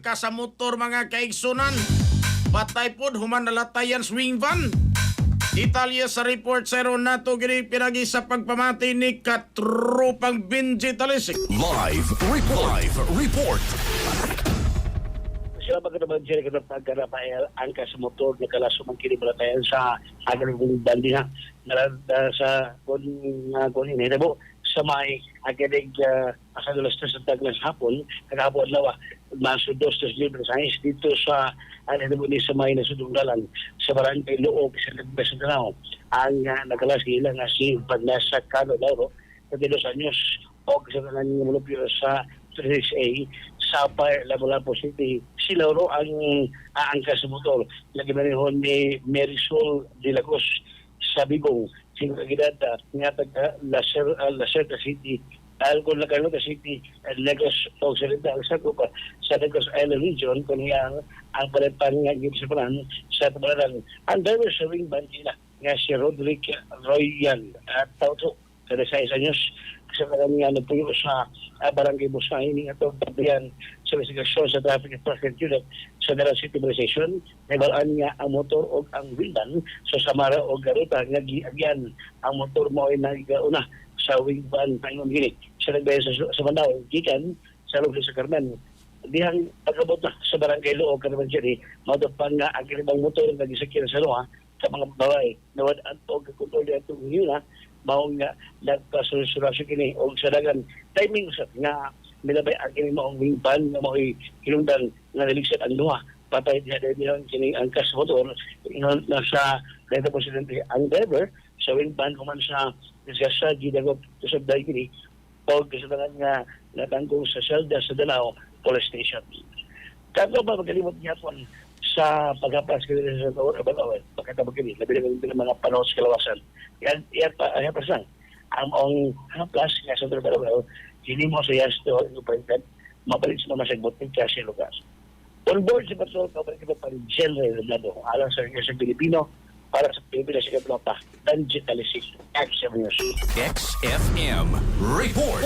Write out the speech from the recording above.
angka sa motor mga kaigsunan. Patay pod human nalatayan swing van. Detalye sa report zero nato gini pinagi sa pagpamati ni Katropang Benji Talisik. Live report. Sila magkataban siya nagkatapag Rafael angka sa motor na kalaso man kini balatayan sa agar ng bandi na sa kunin hinabo sa may agadig asadulas sa taglas hapon kagahapon lawa maso dos libre science dito sa hinabo ni sa may nasudunggalan sa barangay Loob sa Nagbesanao ang nagalas ilang si Vanessa Cano Lauro sa 2 anyos o sa kanang mulupyo sa 36A sa Lapu-Lapu City. Si Lauro ang aangka sa motor. Lagi na rin ni Marisol de la Cruz sa Bigong. Sino kagidad nga taga Lacerda City. Algon Lacarnota City, Negros Occidental sa Cuba, sa Negros Island Region, kung ang palitan nga sa panan sa Tabalaran. Ang driver sa ring band nila nga si Roderick Royan at Tauto, 36 anyos, sa kanya nagpuyo sa Barangay Busay ni atong tabihan sa investigasyon sa Traffic Enforcement Unit sa Daran City Police Station. Nabalaan niya ang motor o ang wingman sa Samara o Garuta nga giagyan ang motor mo ay nagigauna sa wingman pangon gini. Sa nagbaya sa Mandaw, gikan sa Lugli sa Carmen. Dihang pagkabot na sa Barangay Loob, Carmen City, matapang nga ang kinibang motor na gisakyan sa Loha sa mga babae. Nawad ang pagkakontrol na itong yun maong nga nagpasulusyon kini o sa dagan timing sa nga milabay ang kini maong wingpan nga mao'y hinungdan nga naligsat ang duha patay diha dahil kini ang kas motor na sa dito presidente ang driver sa wingpan kuman sa disgasa gidagop sa day kini o kasadagan nga natangkong sa Selda sa Danao Police Station. Kato ba magalimot niya po sa pagkapas kini sa tawag abalaw pagkatabag kini labi ng mga panahon sa kalawasan yan pasang ang haplas nga sa trabaho hindi mo sa yasto yung president mabalik sa mga sagbot ng kasi lugar. On board si Patrol kabalik ka pa rin General Reblado alang sa Pilipino para sa Pilipinas sa Kaplota Benji Talisik XFM News. XFM report.